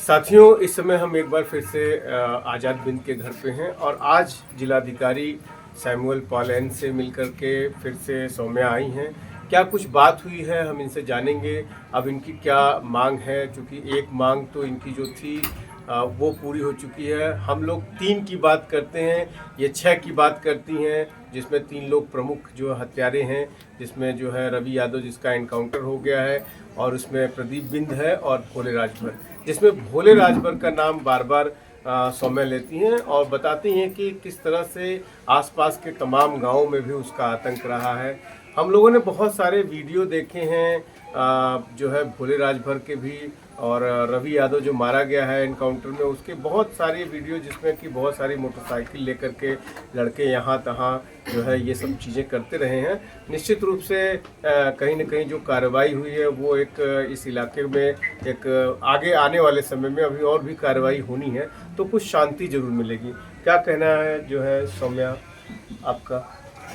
साथियों, इस समय हम एक बार फिर से आज़ाद बिंद के घर पे हैं और आज जिलाधिकारी सैमुअल पॉलैंड से मिलकर के फिर से सौम्या आई हैं। क्या कुछ बात हुई है हम इनसे जानेंगे। अब इनकी क्या मांग है, क्योंकि एक मांग तो इनकी जो थी वो पूरी हो चुकी है। हम लोग 3 की बात करते हैं, ये 6 की बात करती हैं, जिसमें 3 लोग प्रमुख जो हत्यारे हैं, जिसमें जो है रवि यादव जिसका एनकाउंटर हो गया है और उसमें प्रदीप बिंद है और भोले राजभर, जिसमें भोले राजभर का नाम बार बार सौम्या लेती हैं और बताती हैं कि किस तरह से आसपास के तमाम गांवों में भी उसका आतंक रहा है। हम लोगों ने बहुत सारे वीडियो देखे हैं जो है भोले राजभर के भी, और रवि यादव जो मारा गया है एनकाउंटर में उसके बहुत सारे वीडियो, जिसमें कि बहुत सारी मोटरसाइकिल लेकर के लड़के यहाँ तहाँ जो है ये सब चीज़ें करते रहे हैं। निश्चित रूप से कहीं न कहीं जो कार्रवाई हुई है वो एक इस इलाके में एक आगे आने वाले समय में अभी और भी कार्रवाई होनी है तो कुछ शांति जरूर मिलेगी। क्या कहना है जो है सौम्या आपका?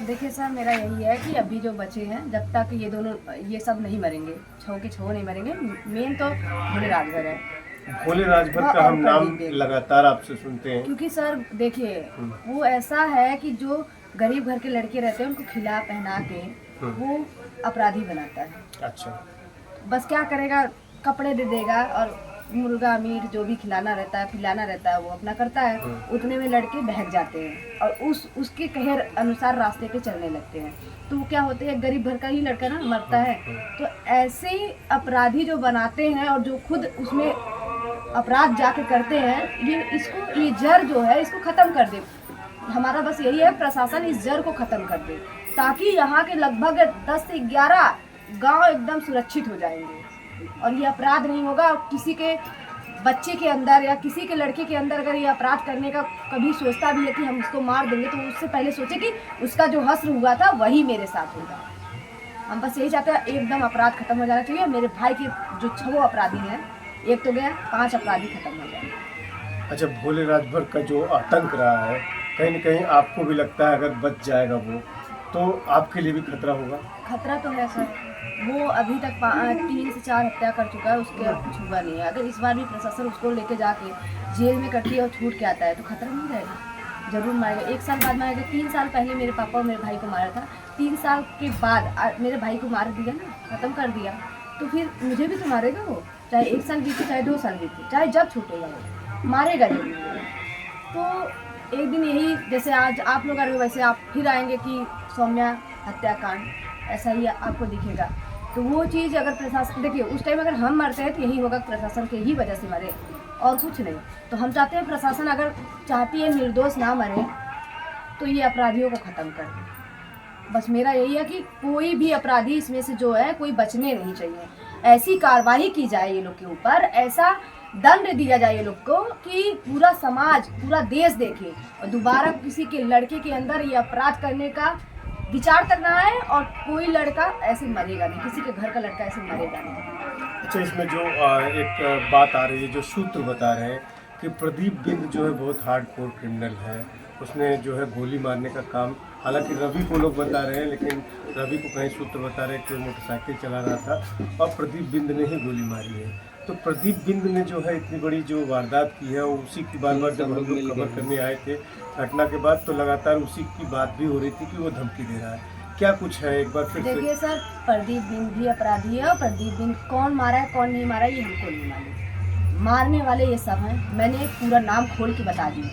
देखिए सर, मेरा यही है कि अभी जो बचे हैं, जब तक ये दोनों ये सब नहीं मरेंगे, छो के छो नहीं मरेंगे। मेन तो भोले राजभर है। भोले राजभर का हम नाम लगातार आपसे सुनते हैं, क्योंकि सर देखिए वो ऐसा है कि जो गरीब घर के लड़के रहते हैं उनको खिला पहना के वो अपराधी बनाता है। अच्छा, बस क्या करेगा, कपड़े दे देगा और मुर्गा मीट जो भी खिलाना रहता है पिलाना रहता है वो अपना करता है। उतने में लड़के बहक जाते हैं और उसके कहे अनुसार रास्ते पे चलने लगते हैं। तो वो क्या होते हैं, गरीब घर का ही लड़का ना मरता है। तो ऐसे अपराधी जो बनाते हैं और जो खुद उसमें अपराध जाके करते हैं, ये जड़ जो है इसको ख़त्म कर दे। हमारा बस यही है, प्रशासन इस जड़ को ख़त्म कर दे ताकि यहाँ के लगभग 10 से 11 गांव एकदम सुरक्षित हो जाएंगे और ये अपराध नहीं होगा। और किसी के बच्चे के अंदर या किसी के लड़के के अंदर अगर ये अपराध करने का कभी सोचता भी है कि हम उसको मार देंगे, तो उससे पहले सोचे कि उसका जो हश्र हुआ था वही मेरे साथ होगा। हम बस यही चाहते हैं, एकदम अपराध खत्म हो जाना चाहिए। मेरे भाई के जो 6 अपराधी हैं, एक तो गया, 5 अपराधी खत्म हो जाए। अच्छा, भोले राजभर का जो आतंक रहा है, कहीं न कहीं आपको भी लगता है अगर बच जाएगा वो तो आपके लिए भी खतरा होगा? खतरा तो है सर। वो अभी तक 3 से 4 हत्या कर चुका है, उसके अब कुछ हुआ नहीं है। अगर इस बार भी प्रशासन उसको लेके जाके जेल में कटती है और छूट के आता है तो खतरा नहीं रहेगा, जरूर मारेगा। 1 साल बाद मारेगा। 3 साल पहले मेरे पापा और मेरे भाई को मारा था, 3 साल के बाद मेरे भाई को मार दिया ना, ख़त्म कर दिया, तो फिर मुझे भी तो मारेगा वो। चाहे 1 साल बीते, चाहे 2 साल बीते, चाहे जब छूटेगा वो मारेगा जरूर। तो एक दिन यही, जैसे आज आप लोग आ रहे हो वैसे आप फिर आएंगे कि सौम्या हत्याकांड, ऐसा ही आपको दिखेगा। तो वो चीज़ अगर प्रशासन, देखिए उस टाइम अगर हम मरते हैं तो यही होगा, प्रशासन के ही वजह से मरे और कुछ नहीं। तो हम चाहते हैं प्रशासन अगर चाहती है निर्दोष ना मरे तो ये अपराधियों को ख़त्म कर दे। बस मेरा यही है कि कोई भी अपराधी इसमें से जो है कोई बचने नहीं चाहिए। ऐसी कार्रवाई की जाए ये लोग के ऊपर, ऐसा दंड दिया जाए ये लोग को कि पूरा समाज, पूरा देश देखे और दोबारा किसी के लड़के के अंदर ये अपराध करने का विचार तक ना आए और कोई लड़का ऐसे मरेगा नहीं, किसी के घर का लड़का ऐसे मरेगा नहीं। अच्छा, इसमें जो एक बात आ रही है, जो सूत्र बता रहे हैं कि प्रदीप बिंद जो है बहुत हार्डकोर क्रिमिनल है, उसने जो है गोली मारने का काम, हालांकि रवि को लोग बता रहे हैं, लेकिन रवि को कहीं सूत्र बता रहे हैं कि वो मोटरसाइकिल चला रहा था और प्रदीप बिंद ने ही गोली मारी है। तो प्रदीप बिंद ने जो है इतनी बड़ी जो वारदात की है, उसी की बार बार जब हम लोग खबर करने आए थे घटना के बाद, तो लगातार उसी की बात भी हो रही थी कि वो धमकी दे रहा है। क्या कुछ है, एक बार फिर से? देखिए सर, प्रदीप बिंद भी अपराधी है और प्रदीप बिंद कौन मारा है कौन नहीं मारा ये हमको नहीं मालूम। मारने वाले ये सब हैं, मैंने पूरा नाम खोल के बता दिया,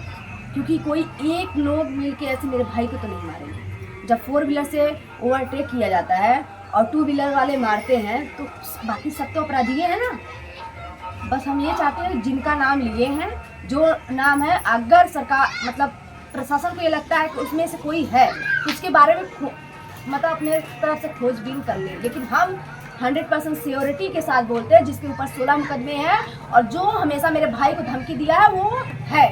क्योंकि कोई एक लोग मिल के ऐसे मेरे भाई को तो नहीं मारेंगे। जब 4 व्हीलर से ओवरटेक किया जाता है और 2 व्हीलर वाले मारते हैं तो बाकी सब तो अपराधी हैं ना। बस हम ये चाहते हैं जिनका नाम लिए हैं, जो नाम है, अगर सरकार मतलब प्रशासन को ये लगता है कि उसमें से कोई है तो उसके बारे में मतलब अपने तरफ से खोजबीन कर ले। लेकिन हम 100% सियोरिटी के साथ बोलते हैं, जिसके ऊपर 16 मुकदमे हैं और जो हमेशा मेरे भाई को धमकी दिया है वो है।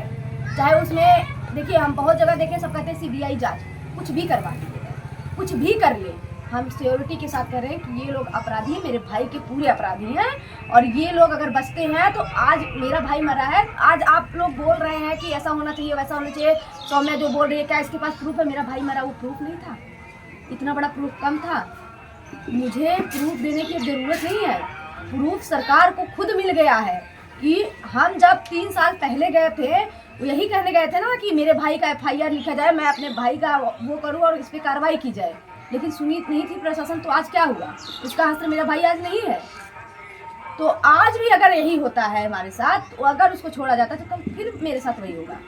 चाहे उसमें देखिए हम बहुत जगह देखें, सब कहते हैं CBI जांच, कुछ भी करवा लीजिए, कुछ भी कर ले, हम सियोरिटी के साथ कह रहे हैं कि ये लोग अपराधी हैं, मेरे भाई के पूरे अपराधी हैं और ये लोग अगर बचते हैं तो आज मेरा भाई मरा है। आज आप लोग बोल रहे हैं कि ऐसा होना चाहिए वैसा होना चाहिए, सौम्या जो बोल रही है क्या इसके पास प्रूफ है? मेरा भाई मरा, वो प्रूफ नहीं था, इतना बड़ा प्रूफ कम था। मुझे प्रूफ देने की ज़रूरत नहीं है, प्रूफ सरकार को खुद मिल गया है। कि हम जब 3 साल पहले गए थे, वो यही कहने गए थे ना कि मेरे भाई का FIR लिखा जाए, मैं अपने भाई का वो करूँ और इस पर कार्रवाई की जाए, लेकिन सुनी नहीं थी प्रशासन। तो आज क्या हुआ, उसका हाथ मेरा भाई आज नहीं है। तो आज भी अगर यही होता है हमारे साथ, तो अगर उसको छोड़ा जाता तो कल फिर मेरे साथ वही होगा।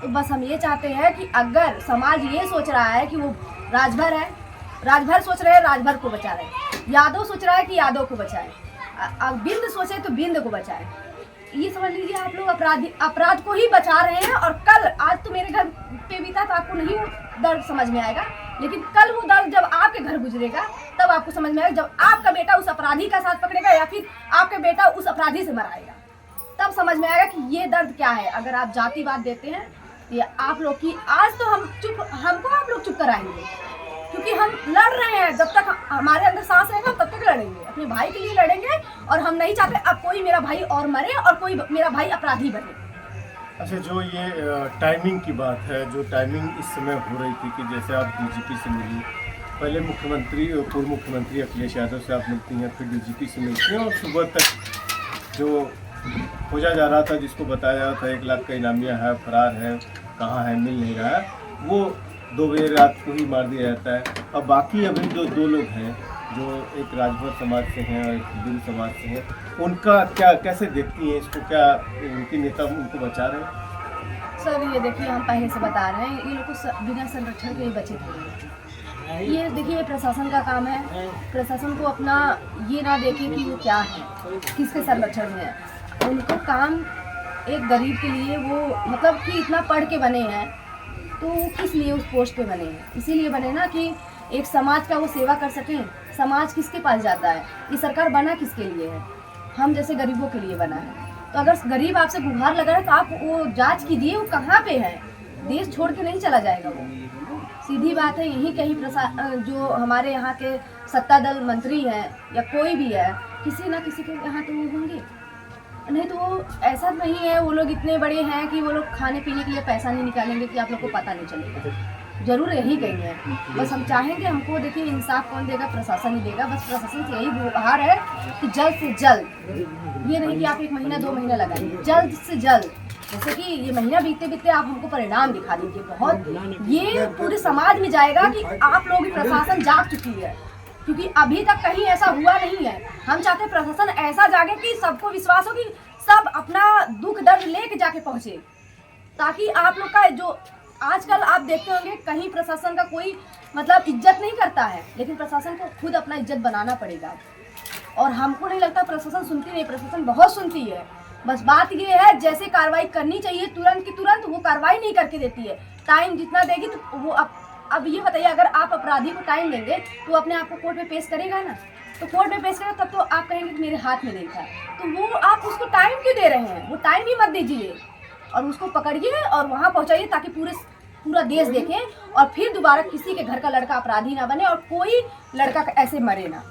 तो बस हम ये चाहते हैं कि अगर समाज ये सोच रहा है कि वो राजभर है, राजभर सोच रहे हैं राजभर को बचा रहे, यादव सोच रहा है कि यादव को बचाए, बिंद सोचे तो बिंद को बचाए, ये समझ लीजिए आप लोग अपराध को ही बचा रहे हैं। और कल, आज तो मेरे घर पे बीता तो आपको नहीं वो दर्द समझ में आएगा, लेकिन कल वो दर्द जब आपके घर गुजरेगा तब आपको समझ में आएगा, जब आपका बेटा उस अपराधी का साथ पकड़ेगा या फिर आपका बेटा उस अपराधी से मराएगा, तब समझ में आएगा कि ये दर्द क्या है। अगर आप जातिवाद देते हैं ये आप लोग की, आज तो हमको आप लोग चुप कराएंगे, क्योंकि हम लड़ रहे हैं। जब तक हमारे अंदर सांस रहेगा तब तक लड़ेंगे, अपने भाई के लिए लड़ेंगे। और हम नहीं चाहते अब कोई मेरा भाई और मरे और कोई मेरा भाई अपराधी बने। अच्छा, जो ये टाइमिंग की बात है, जो टाइमिंग इस समय हो रही थी कि जैसे आप DGP से मिली, पहले मुख्यमंत्री पूर्व मुख्यमंत्री अखिलेश यादव से आप मिलती हैं, फिर DGP से मिलती हैं, और सुबह तक जो खोजा जा रहा था, जिसको बताया जा रहा था 1 लाख का इनामिया है, फरार है, कहाँ है, मिल नहीं रहा है, वो 2 बजे रात को ही मार दिया जाता है। और बाकी अभी जो 2 लोग हैं, जो एक राजभर समाज से हैं और एक हिंदू समाज से हैं, उनका क्या, कैसे देखती हैं इसको, क्या उनके नेता उनको बचा रहे हैं? सर ये देखिए, हम पहले से बता रहे हैं, ये लोग को बिना संरक्षण के ही बचे थे। ये देखिए, प्रशासन का काम है, प्रशासन को अपना ये ना देखे कि वो क्या है, किसके संरक्षण में है। उनको काम एक गरीब के लिए, वो मतलब कि इतना पढ़ के बने हैं, तो वो किस लिए उस पोस्ट पे बने हैं, इसीलिए बने ना कि एक समाज का वो सेवा कर सकें। समाज किसके पास जाता है, ये सरकार बना किसके लिए है, हम जैसे गरीबों के लिए बना है। तो अगर गरीब आपसे गुहार लगा है तो आप वो जांच कीजिए वो कहाँ पे है, देश छोड़ के नहीं चला जाएगा वो, सीधी बात है। यही कहीं जो हमारे यहाँ के सत्ता दल मंत्री हैं या कोई भी है, किसी ना किसी के यहाँ तो वो होंगे, नहीं तो वो ऐसा नहीं है वो लोग इतने बड़े हैं कि वो लोग खाने पीने के लिए पैसा नहीं निकालेंगे कि आप लोग को पता नहीं चलेगा। जरूर यही कहेंगे, बस हम चाहेंगे, हमको देखिए इंसाफ कौन देगा, प्रशासन ही देगा। बस प्रशासन से यही गुहार है कि जल्द से जल्द, ये नहीं कि आप 1 महीना 2 महीना लगाएंगे, जल्द से जल्द, जैसे कि ये महीना बीतते बीतते आप हमको परिणाम दिखा दीजिए। बहुत ये पूरे समाज में जाएगा कि आप लोग की प्रशासन जाग चुकी है, क्योंकि अभी तक कहीं ऐसा हुआ नहीं है। हम चाहते हैं प्रशासन ऐसा जागे कि सबको विश्वास हो कि सब अपना दुख दर्द लेके जाके पहुंचे, ताकि आप लोग का जो आजकल आप देखते होंगे कहीं प्रशासन का कोई मतलब इज्जत नहीं करता है, लेकिन प्रशासन को खुद अपना इज्जत बनाना पड़ेगा। और हमको नहीं लगता प्रशासन सुनती नहीं, प्रशासन बहुत सुनती है। बस बात ये है, जैसे कार्रवाई करनी चाहिए तुरंत की तुरंत वो कार्रवाई नहीं करके देती है। टाइम जितना देगी तो वो अब ये बताइए, अगर आप अपराधी को टाइम देंगे तो अपने आप को कोर्ट में पेश करेगा ना, तो कोर्ट में पेश करेगा तब तो आप कहेंगे कि मेरे हाथ में नहीं था। तो वो आप उसको टाइम क्यों दे रहे हैं, वो टाइम ही मत दीजिए और उसको पकड़िए और वहाँ पहुँचाइए, ताकि पूरा देश देखे और फिर दोबारा किसी के घर का लड़का अपराधी ना बने और कोई लड़का ऐसे मरे ना।